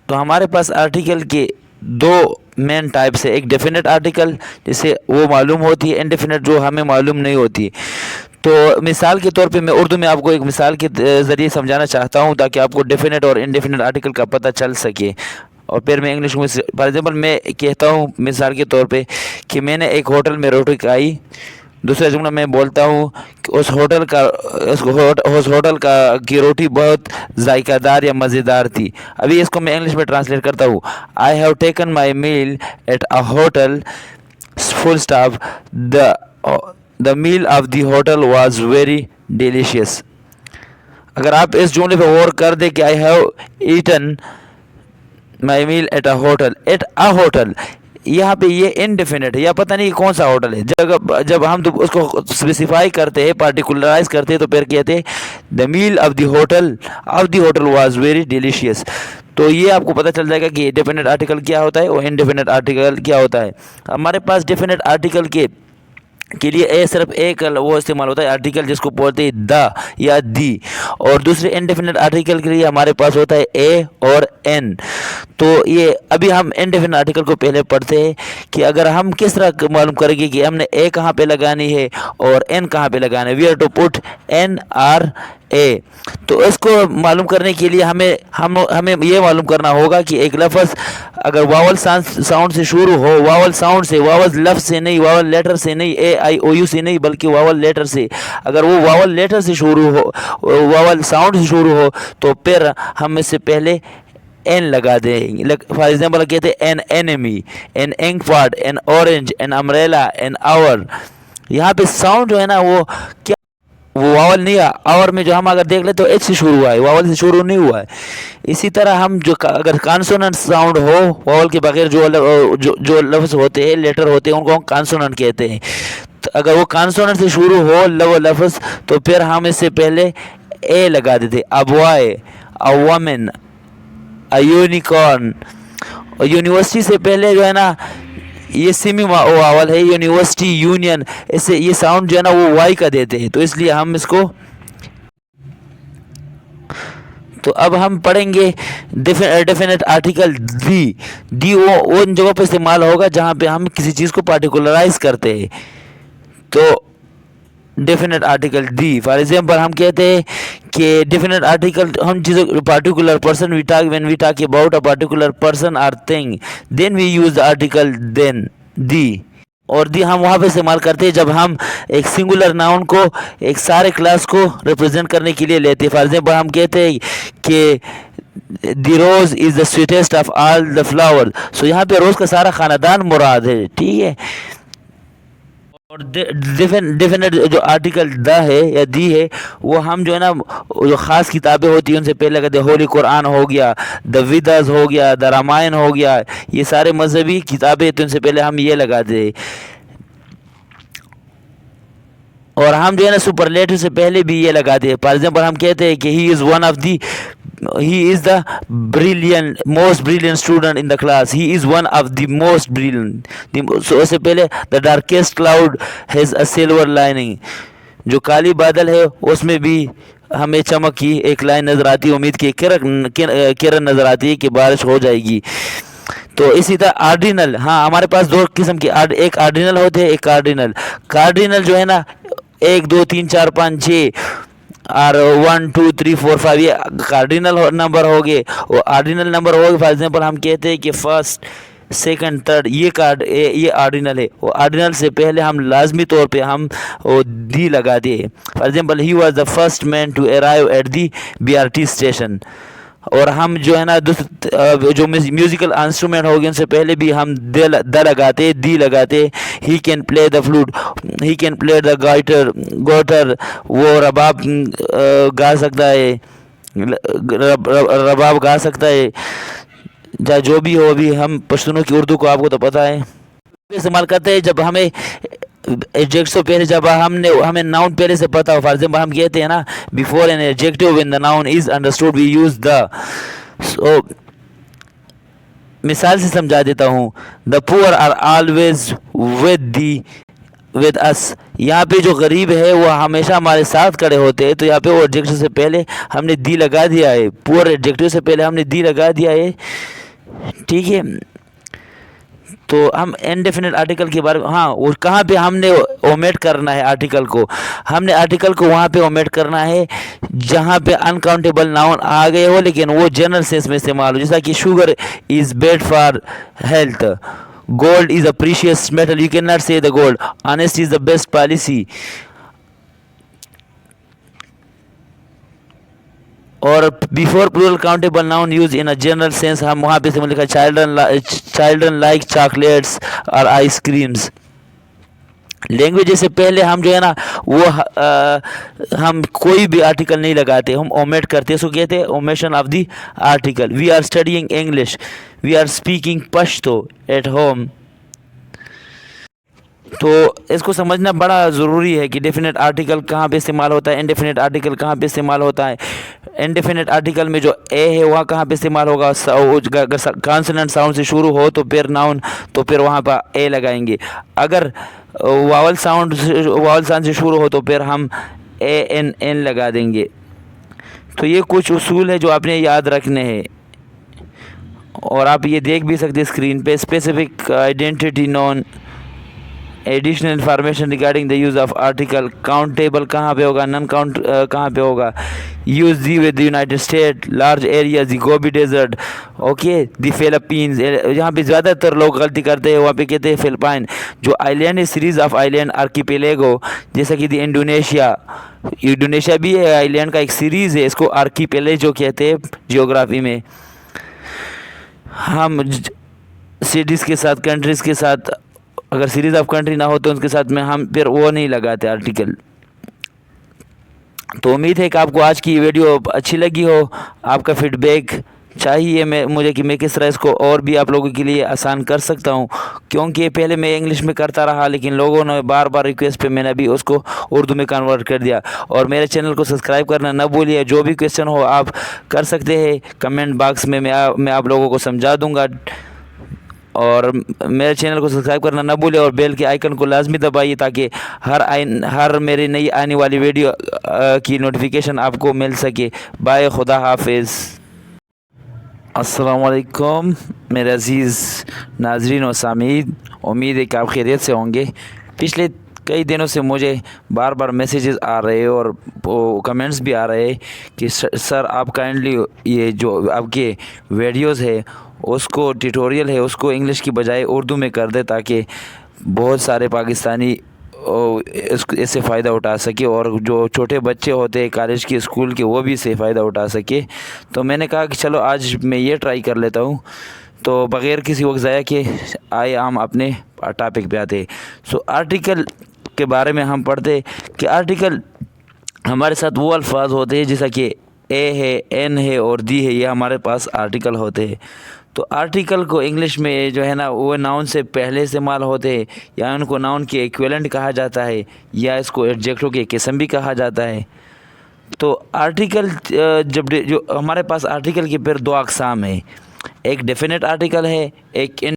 تو ہمارے پاس آرٹیکل کے دو مین ٹائپس ہے، ایک ڈیفینٹ آرٹیکل جسے وہ معلوم ہوتی ہے، انڈیفینٹ جو ہمیں معلوم نہیں ہوتی۔ تو مثال کے طور پہ میں اردو میں آپ کو ایک مثال کے ذریعے سمجھانا چاہتا ہوں تاکہ آپ کو ڈیفینٹ اور انڈیفینٹ آرٹیکل کا پتہ چل سکے، اور پھر میں انگلش میں فار ایگزامپل میں کہتا ہوں مثال کے طور پہ کہ میں نے ایک ہوٹل میں روٹی کھائی، دوسرا جملہ میں بولتا ہوں کہ اس ہوٹل کا کی روٹی بہت ذائقہ دار یا مزیدار تھی۔ ابھی اس کو میں انگلش میں ٹرانسلیٹ کرتا ہوں، I have taken my meal at a hotel full stop, the meal of the hotel was very delicious۔ اگر آپ اس جملے پہ غور کر دیں کہ I have eaten my meal at a hotel، یہاں پہ یہ انڈیفینٹ ہے، یا پتہ نہیں کون سا ہوٹل ہے۔ جب ہم اس کو اسپیسیفائی کرتے ہیں، پارٹیکولرائز کرتے ہیں، تو پھر کہتے ہیں the meal of the hotel was very delicious۔ تو یہ آپ کو پتہ چل جائے گا کہ ڈیفینٹ آرٹیکل کیا ہوتا ہے اور انڈیفینٹ آرٹیکل کیا ہوتا ہے۔ ہمارے پاس ڈیفینٹ آرٹیکل کے لیے صرف ایک وہ استعمال ہوتا ہے آرٹیکل جس کو بولتے ہیں دا یا دی، اور دوسرے انڈیفینٹ آرٹیکل کے لیے ہمارے پاس ہوتا ہے اے اور این۔ تو یہ ابھی ہم انڈیفینٹ آرٹیکل کو پہلے پڑھتے ہیں کہ اگر ہم کس طرح معلوم کریں گے کہ ہم نے اے کہاں پہ لگانی ہے اور این کہاں پہ لگانا ہے، we are to put an or a. تو اس کو معلوم کرنے کے لیے ہمیں یہ معلوم کرنا ہوگا کہ ایک لفظ اگر واول ساؤنڈ سے شروع ہو، واول ساؤنڈ سے، واول لفظ سے نہیں، واول لیٹر سے نہیں، اے آئی او یو سے نہیں، بلکہ واول لیٹر سے، اگر وہ واول لیٹر سے شروع ہو، واول ساؤنڈ سے شروع ہو، تو پھر ہم اس سے پہلے این لگا دیں۔ فار ایگزامپل کہتے ہیں an enemy, an ink pot, an orange, an umbrella, an hour. یہاں پہ ساؤنڈ جو ہے نا وہ کیا، وہ واول نہیں ہے، اور میں جو ہم اگر دیکھ لیں تو ایچ سے شروع ہوا ہے، واول سے شروع نہیں ہوا ہے۔ اسی طرح ہم اگر کانسوننٹ ساؤنڈ ہو، واول کے بغیر جو لفظ ہوتے ہیں، لیٹر ہوتے ہیں، ان کو ہم کانسوننٹ کہتے ہیں۔ اگر وہ کانسوننٹ سے شروع ہو لفظ تو پھر ہم اس سے پہلے اے لگا دیتے، a boy, a woman, a unicorn. اور یونیورسٹی سے پہلے جو ہے نا یہ سیمی واول ہے، یونیورسٹی، یونین، اس سے یہ ساؤنڈ جو ہے نا وہ وائی کا دیتے ہیں، تو اس لیے ہم اس کو۔ تو اب ہم پڑھیں گے ڈیفینٹ آرٹیکل دی وہ ان جگہوں پہ استعمال ہوگا جہاں پہ ہم کسی چیز کو پارٹیکولرائز کرتے ہیں۔ تو definite article the, for example ہم کہتے ہیں کہ ڈیفینٹ آرٹیکل ہم چیزوں particular person when we talk about a particular person or thing then we use the article the, اور دی ہم وہاں پہ استعمال کرتے ہیں جب ہم ایک سنگولر ناؤن کو ایک سارے کلاس کو ریپرزینٹ کرنے کے لیے لیتے ہیں۔ فار ایگزامپل ہم کہتے ہیں کہ دی روز از دا سویٹیسٹ آف آل دا فلاور، سو یہاں پہ روز کا سارا خاندان مراد ہے، ٹھیک ہے۔ اور ڈیفینٹ جو آرٹیکل دا ہے یا دی ہے وہ ہم جو ہے نا جو خاص کتابیں ہوتی ہیں ان سے پہلے کہتے ہیں، ہولی قرآن ہو گیا، دا ویداز ہو گیا، دا رامائن ہو گیا، یہ سارے مذہبی کتابیں، تو ان سے پہلے ہم یہ لگاتے ہیں۔ اور ہم جو ہے نا سپرلیٹو سے پہلے بھی یہ لگاتے ہیں، فار ایگزامپل ہم کہتے ہیں کہ he is the most brilliant student in the class, he is one of the most brilliant, so اس سے پہلے the darkest cloud has a silver lining, جو کالی بادل ہے اس میں بھی ہمیں چمک کی ایک لائن نظر آتی ہے، امید کی کرن نظر آتی ہے کہ بارش ہو جائے گی۔ تو اسی طرح آرڈینل، ہاں ہمارے پاس دو قسم کے ایک آرڈینل ہوتے ہیں، ایک کارڈینل جو ہے نا 1 2 3 4 5 6 اور 1 2 3 4 5 یہ کارڈینل نمبر ہو گئے، اور آرڈینل نمبر ہو گئے۔ فار ایگزامپل ہم کہتے ہیں کہ فرسٹ، سیکنڈ، تھرڈ، یہ آرڈینل ہے، اور آرڈینل سے پہلے ہم لازمی طور پہ ہم دی لگا دیں۔ For example he was the first man to arrive at the BRT station. اور ہم جو ہے نا جو میوزیکل انسٹرومنٹ ہو گئے ان سے پہلے بھی ہم دا لگاتے، دی لگاتے۔ He can play the flute, he can play the guitar, وہ رباب گا سکتا ہے، رباب گا سکتا ہے، چاہے جو بھی ہو۔ ابھی ہم پشتونوں کی اردو کو آپ کو تو پتہ ہے استعمال کرتے ہیں جب ہمیں ایڈجیکٹو سے پہلے، جب ہمیں ناؤن پہلے سے پتہ ہو۔ فار ایگزامپل ہم کہتے ہیں نا before an adjective when the noun is understood we use the. So مثال سے سمجھا دیتا ہوں، دا پور آر آلویز ود اس، یہاں پہ جو غریب ہے وہ ہمیشہ ہمارے ساتھ کھڑے ہوتے ہیں، تو یہاں پہ وہ ایڈجیکٹو سے پہلے ہم نے دی لگا دیا ہے، پور ایڈجیکٹو سے پہلے ہم نے دی لگا دیا ہے۔ ٹھیک ہے، تو ہم انڈیفینٹ آرٹیکل کے بارے میں، ہاں، اور کہاں پہ ہم نے اومیٹ کرنا ہے آرٹیکل کو، ہم نے آرٹیکل کو وہاں پہ اومیٹ کرنا ہے جہاں پہ انکاؤنٹیبل ناؤن آ گئے ہو لیکن وہ جنرل سینس میں استعمال ہو، جیسا کہ sugar is bad for health, gold is a precious metal, you can not say the gold, honesty is the best policy. اور before plural countable noun use in a general sense, ہم وہاں پہ سے لکھا چائلڈرن لائک چاکلیٹس اور ice creams. Language سے پہلے ہم جو ہے نا وہ ہم کوئی بھی آرٹیکل نہیں لگاتے، ہم اومیٹ کرتے، اس کو کہتے ہیں omission of the article. We are studying English, we are speaking Pashto at home. تو اس کو سمجھنا بڑا ضروری ہے کہ ڈیفینٹ آرٹیکل کہاں پہ استعمال ہوتا ہے، انڈیفینٹ آرٹیکل کہاں پہ استعمال ہوتا ہے. انڈیفینٹ آرٹیکل میں جو اے ہے وہاں کہاں پہ استعمال ہوگا، اگر کانسوننٹ ساؤنڈ سے شروع ہو تو پھر ناؤن، تو پھر وہاں پہ اے لگائیں گے. اگر واول ساؤنڈ سے شروع ہو تو پھر ہم این لگا دیں گے. تو یہ کچھ اصول ہے جو آپ نے یاد رکھنے ہیں، اور آپ یہ دیکھ بھی سکتے اسکرین پہ. Specific identity noun, additional information regarding the use of article, countable کہاں پہ ہوگا، نان کاؤنٹ کہاں پہ ہوگا. Use the with the United State, large areas, the Gobi desert, okay, the Philippines. جہاں پہ زیادہ تر لوگ غلطی کرتے ہیں وہاں پہ کہتے ہیں فلپائن. جو آئیلینڈ ہے، سیریز آف آئیلینڈ آرکیپیلیگو، جیسا کہ دی انڈونیشیا بھی ہے آئیلینڈ کا ایک سیریز ہے، اس کو آرکیپیلیگو کہتے ہیں جیوگرافی میں. ہم سٹیز کے ساتھ، کنٹریز کے ساتھ، اگر سیریز آف کنٹری نہ ہو تو اس کے ساتھ میں ہم پھر وہ نہیں لگاتے آرٹیکل. تو امید ہے کہ آپ کو آج کی ویڈیو اچھی لگی ہو. آپ کا فیڈ بیک چاہیے مجھے کہ میں کس طرح اس کو اور بھی آپ لوگوں کے لیے آسان کر سکتا ہوں، کیونکہ پہلے میں انگلش میں کرتا رہا لیکن لوگوں نے بار بار ریکویسٹ پہ میں نے ابھی اس کو اردو میں کنورٹ کر دیا. اور میرے چینل کو سبسکرائب کرنا نہ بھولیے. جو بھی کویسچن ہو آپ کر سکتے ہیں کمنٹ باکس میں، میں آپ لوگوں کو سمجھا دوں گا. اور میرے چینل کو سبسکرائب کرنا نہ بھولے اور بیل کے آئیکن کو لازمی دبائیے تاکہ ہر میری نئی آنے والی ویڈیو کی نوٹیفیکیشن آپ کو مل سکے. بائے، خدا حافظ. السلام علیکم میرے عزیز ناظرین و سامعین، امید ہے کہ آپ خیریت سے ہوں گے. پچھلے کئی دنوں سے مجھے بار بار میسیجز آ رہے اور کمنٹس بھی آ رہے کہ سر آپ کائنڈلی یہ جو آپ کے ویڈیوز ہے اس کو ٹیوٹوریل ہے اس کو انگلش کی بجائے اردو میں کر دے تاکہ بہت سارے پاکستانی اس سے فائدہ اٹھا سکے، اور جو چھوٹے بچے ہوتے ہیں کالج کے، اسکول کے، وہ بھی اس سے فائدہ اٹھا سکے. تو میں نے کہا کہ چلو آج میں یہ ٹرائی کر لیتا ہوں. تو بغیر کسی وقت ضائع کے آئے ہم اپنے ٹاپک پہ آتے. آرٹیکل کے بارے میں ہم پڑھتے کہ آرٹیکل ہمارے ساتھ وہ الفاظ ہوتے ہیں جیسا کہ اے ہے، این ہے اور دی ہے، یہ ہمارے پاس آرٹیکل ہوتے ہیں. تو آرٹیکل کو انگلش میں جو ہے نا وہ ناؤن سے پہلے استعمال ہوتے ہیں، یا ان کو ناؤن کے ایکویلنٹ کہا جاتا ہے، یا اس کو ایڈجیکٹو کے قسم بھی کہا جاتا ہے. تو آرٹیکل جو ہمارے پاس آرٹیکل کے پھر دو اقسام ہیں، ایک ڈیفینٹ آرٹیکل ہے، ایک